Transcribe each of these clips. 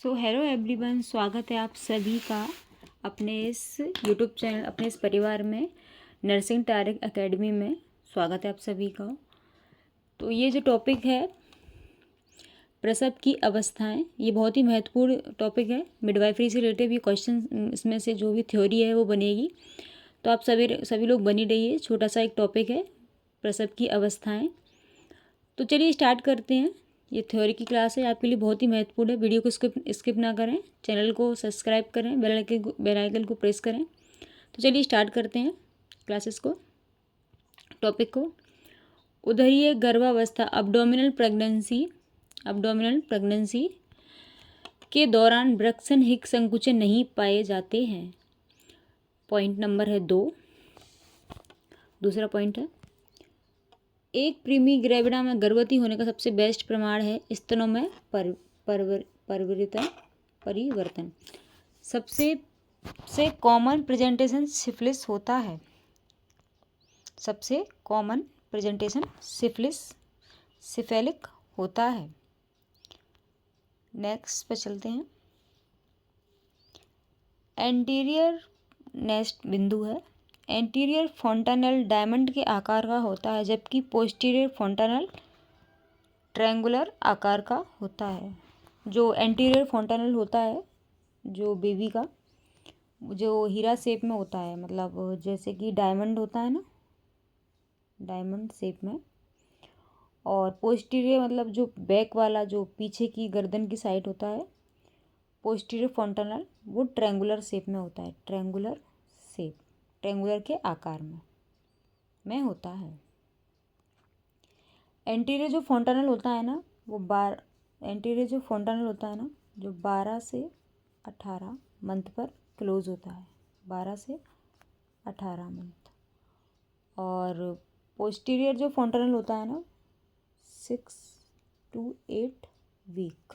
So hello everyone, स्वागत है आप सभी का अपने इस यूट्यूब चैनल, अपने इस परिवार में, नर्सिंग तारिक एकेडमी में। स्वागत है आप सभी का। तो ये जो टॉपिक है प्रसव की अवस्थाएं, ये बहुत ही महत्वपूर्ण टॉपिक है। मिडवाइफरी से रिलेटेड ये क्वेश्चन, इसमें से जो भी थ्योरी है वो बनेगी, तो आप सभी लोग बनी रहिए। छोटा सा एक टॉपिक है प्रसव की अवस्थाएँ। तो चलिए स्टार्ट करते हैं। ये थ्योरी की क्लास है, आपके लिए बहुत ही महत्वपूर्ण है। वीडियो को स्किप ना करें, चैनल को सब्सक्राइब करें, बेल आइकन को प्रेस करें। तो चलिए स्टार्ट करते हैं क्लासेस को, टॉपिक को। उदरीय गर्भावस्था, अब्डोमिनल प्रेगनेंसी के दौरान ब्रक्सन हिक संकुचन नहीं पाए जाते हैं। पॉइंट नंबर है 2। दूसरा पॉइंट है, एक प्रीमी ग्रेविडा में गर्भवती होने का सबसे बेस्ट प्रमाण है स्तनों में परिवर्तन। सबसे कॉमन प्रेजेंटेशन सिफिलिस होता है। सबसे कॉमन प्रेजेंटेशन सिफेलिक होता है। नेक्स्ट पे चलते हैं। एंटीरियर नेस्ट बिंदु है। एंटीरियर फोंटानेल डायमंड के आकार का होता है, जबकि पोस्टीरियर फोंटानेल ट्रायंगुलर आकार का होता है। जो एंटीरियर फोंटानेल होता है जो बेबी का, जो हीरा शेप में होता है, मतलब जैसे कि डायमंड होता है ना, डायमंड शेप में। और पोस्टीरियर मतलब जो बैक वाला, जो पीछे की गर्दन की साइड होता है, पोस्टीरियर फोंटानेल, वो ट्रायंगुलर शेप में होता है। ट्रायंगुलर शेप, ट्रायंगुलर के आकार में होता है। एंटीरियर जो फोंटानेल होता है ना, वो एंटीरियर जो फोंटानेल होता है ना, जो 12 से 18 मंथ पर क्लोज होता है। 12 से 18 मंथ। और पोस्टीरियर जो फोंटानेल होता है ना, 6 to 8 वीक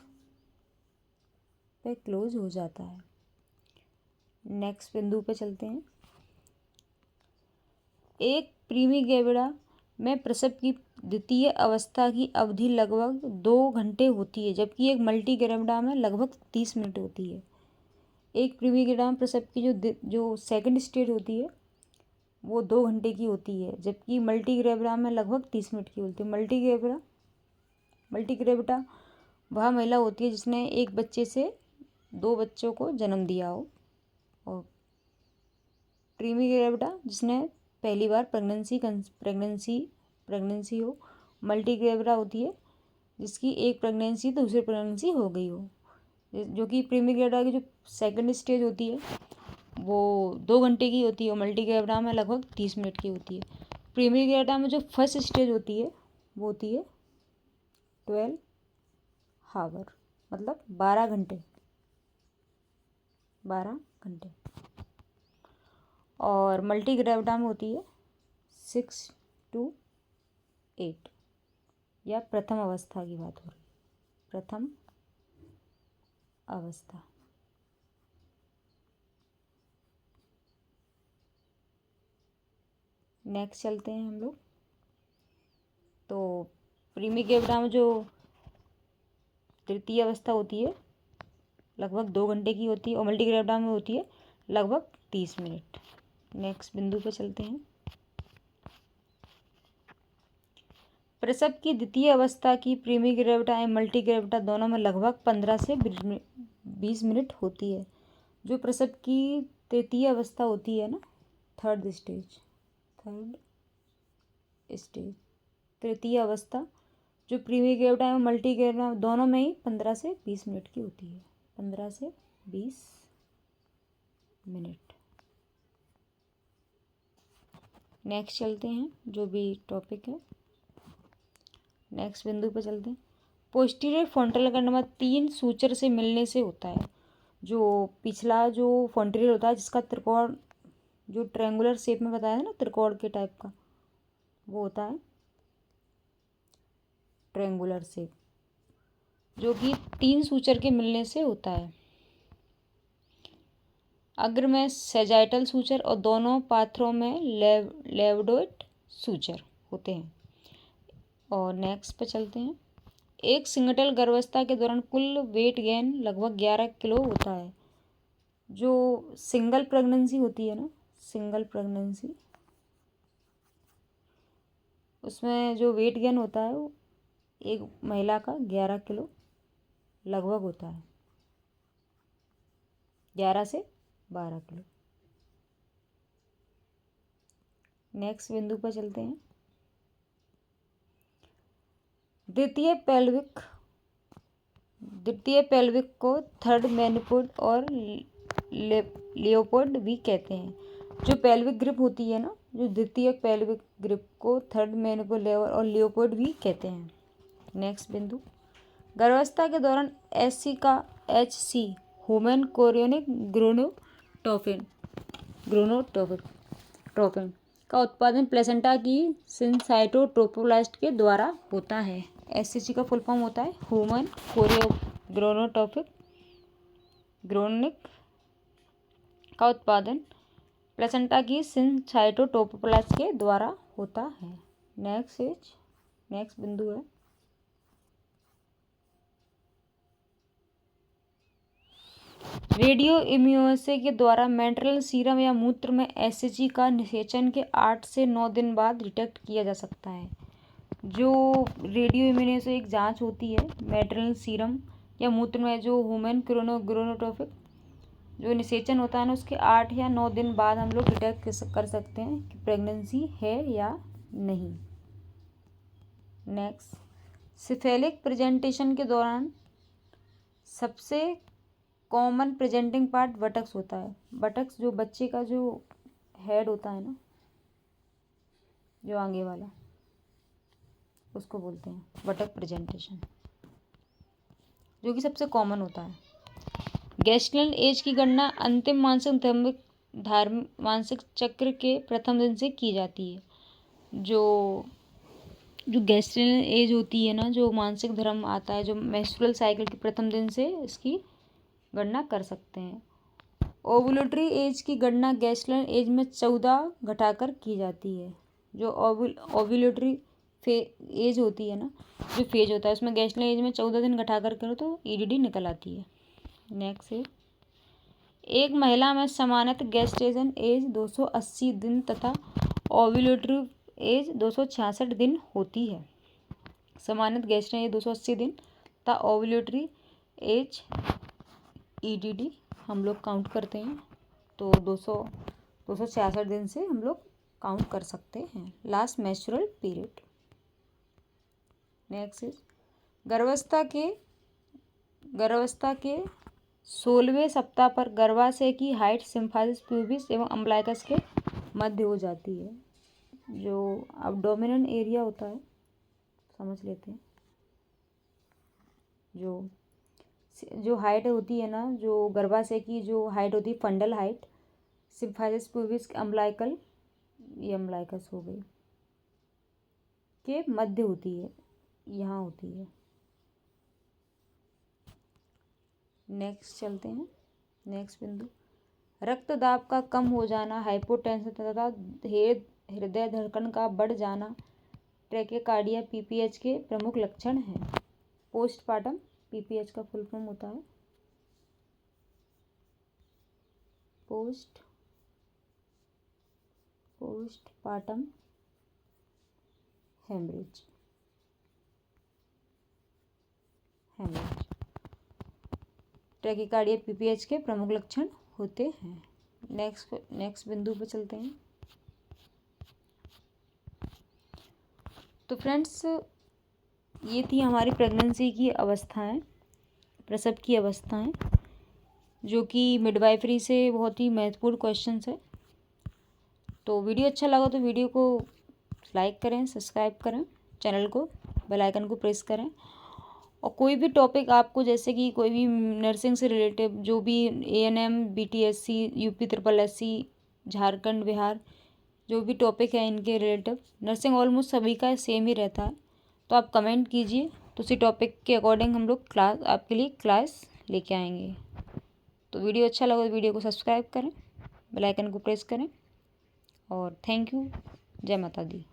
पे क्लोज हो जाता है। नेक्स्ट बिंदु पे चलते हैं। एक प्रीमी ग्रेविडा में प्रसव की द्वितीय अवस्था की अवधि लगभग 2 घंटे होती है, जबकि एक मल्टी ग्रेविडा में लगभग 30 मिनट होती है। एक प्रीमी ग्रेविडा में प्रसव की जो सेकंड स्टेज होती है वो 2 घंटे की होती है, जबकि मल्टी ग्रेविडा में लगभग 30 मिनट की होती है। मल्टी ग्रेविडा वह महिला होती है जिसने एक बच्चे से 2 बच्चों को जन्म दिया हो, और प्रीमी ग्रेविडा जिसने पहली बार प्रेगनेंसी हो। मल्टी ग्रेविडा होती है जिसकी एक प्रेगनेंसी दूसरी प्रेगनेंसी हो गई हो। जो कि प्रीमी ग्रेविडा की जो सेकंड स्टेज होती है वो 2 घंटे की होती है, और मल्टी ग्रेविडा में लगभग 30 मिनट की होती है। प्रीमी ग्रेविडा में जो फर्स्ट स्टेज होती है वो होती है 12 आवर, मतलब 12 घंटे। और मल्टी ग्रेविडा में होती है 6 to 8, या प्रथम अवस्था की बात हो रही है। प्रथम अवस्था। नेक्स्ट चलते हैं हम लोग। तो प्रीमी ग्रेविडा में जो तृतीय अवस्था होती है लगभग 2 घंटे की होती है, और मल्टी ग्रेविडा में होती है लगभग 30 मिनट। नेक्स्ट बिंदु पर चलते हैं। प्रसव की द्वितीय अवस्था की प्रीमी ग्रेविडा एवं मल्टी ग्रेविडा दोनों में लगभग 15 से 20 मिनट होती है। जो प्रसव की तृतीय अवस्था होती है ना, थर्ड स्टेज, तृतीय अवस्था, जो प्रीमी ग्रेविडा एवं मल्टी ग्रेविडा दोनों में ही 15 से 20 मिनट की होती है। 15 से 20 मिनट। नेक्स्ट चलते हैं, जो भी टॉपिक है नेक्स्ट बिंदु पर चलते हैं। पोस्टीरियर फ्रंटल का नंबर 3 सूचर से मिलने से होता है। जो पिछला जो फ्रंटियर होता है, जिसका त्रिकोण, जो ट्रायंगुलर शेप में बताया है ना, त्रिकोण के टाइप का, वो होता है ट्रायंगुलर शेप, जो कि 3 सूचर के मिलने से होता है। अग्र में सेजाइटल सूचर और दोनों पाथरों में लेवडोइड सूचर होते हैं। और नेक्स्ट पे चलते हैं। एक सिंगल गर्भावस्था के दौरान कुल वेट गेन लगभग 11 किलो होता है। जो सिंगल प्रेगनेंसी होती है ना, सिंगल प्रेगनेंसी, उसमें जो वेट गेन होता है वो एक महिला का 11 किलो लगभग होता है, 11 से 12 किलो। नेक्स्ट बिंदु पर चलते हैं। द्वितीय पेल्विक को थर्ड मेनिपोड और लियोपोड भी कहते हैं। जो पेल्विक ग्रिप होती है ना, जो द्वितीय पेल्विक ग्रिप को थर्ड मेनिपोड और लियोपोड भी कहते हैं। नेक्स्ट बिंदु, गर्भावस्था के दौरान HC ह्यूमन कोरियोनिक ग्रोनोटोफिन का उत्पादन प्लेसेंटा की सिनसाइटोट्रोपोब्लास्ट के द्वारा होता है। HCG का फुल फॉर्म होता है ह्यूमन ग्रोनिक का उत्पादन प्लेसेंटा की सिनसाइटोट्रोपोब्लास्ट के द्वारा होता है। नेक्स्ट बिंदु है रेडियो इम्यूनोसे के द्वारा मैटरनल सीरम या मूत्र में HCG का निषेचन के 8 से 9 दिन बाद डिटेक्ट किया जा सकता है। जो रेडियो इम्यूनोसे एक जांच होती है मैटरनल सीरम या मूत्र में जो ह्यूमन ग्रोनोटोफिक जो निषेचन होता है ना, उसके 8 या 9 दिन बाद हम लोग डिटेक्ट कर सकते हैं कि प्रेगनेंसी है या नहीं। नेक्स्ट, सिफेलिक प्रेजेंटेशन के दौरान सबसे कॉमन प्रेजेंटिंग पार्ट बटक्स होता है। बटक्स जो बच्चे का जो हेड होता है ना, जो आगे वाला, उसको बोलते हैं बटक प्रेजेंटेशन, जो कि सबसे कॉमन होता है। गेस्टल एज की गणना अंतिम मासिक चक्र के प्रथम दिन से की जाती है। जो गेस्टल एज होती है ना, जो मासिक धर्म आता है, जो मेंस्ट्रुअल साइकिल के प्रथम दिन से इसकी गणना कर सकते हैं। ओवुलेटरी एज की गणना गेस्टल एज में 14 घटाकर की जाती है। जो ओवुलेटरी एज होती है ना, जो फेज होता है, उसमें गेस्टल एज में 14 दिन घटाकर करो तो EDD निकल आती है। नेक्स्ट है, एक महिला में सामान्यतः गेस्टेशन एज 280 दिन तथा ओवुलेटरी एज 266 दिन होती है। सामान्यतः गेस्टेशन एज 280 दिन तथा ओवुलेटरी एज EDD हम लोग काउंट करते हैं तो 266 दिन से हम लोग काउंट कर सकते हैं last menstrual period. Next is गर्भावस्था के 16वें सप्ताह पर गर्भाशय की हाइट सिम्फाइसिस प्यूबिस एवं अम्बलाइकस के मध्य हो जाती है। जो अब्डोमिनल एरिया होता है, समझ लेते हैं। जो हाइट होती है ना, जो गर्भाशय की जो हाइट होती है, fundal height, symphysis pubis umbilical, ये अम्बलाइकस हो गई, के मध्य होती है, यहाँ होती है। नेक्स्ट चलते हैं। नेक्स्ट बिंदु, रक्तदाब का कम हो जाना, हाइपोटेंशन तथा हृदय धड़कन का बढ़ जाना ट्रैकेकार्डिया PPH के प्रमुख लक्षण हैं। पोस्टपार्टम PPH का फुल फॉर्म होता है पोस्टपार्टम हेमरेज। ट्रैकेकार्डिया PPH के प्रमुख लक्षण होते हैं। नेक्स्ट बिंदु पर चलते हैं। तो फ्रेंड्स, ये थी हमारी प्रेगनेंसी की अवस्थाएं, प्रसव की अवस्थाएं, जो कि मिडवाइफरी से बहुत ही महत्वपूर्ण क्वेश्चंस है। तो वीडियो अच्छा लगा तो वीडियो को लाइक करें, सब्सक्राइब करें, चैनल को, बेल आइकन को प्रेस करें। और कोई भी टॉपिक आपको, जैसे कि कोई भी नर्सिंग से रिलेटिव, जो भी ANM BTSC UP SSSC Jharkhand Bihar, जो भी टॉपिक है इनके रिलेटिव, नर्सिंग ऑलमोस्ट सभी का सेम ही रहता है, तो आप कमेंट कीजिए, तो उसी टॉपिक के अकॉर्डिंग हम लोग आपके लिए क्लास लेके आएंगे। तो वीडियो अच्छा लगा तो वीडियो को सब्सक्राइब करें, बेल आइकन को प्रेस करें, और थैंक यू। जय माता दी।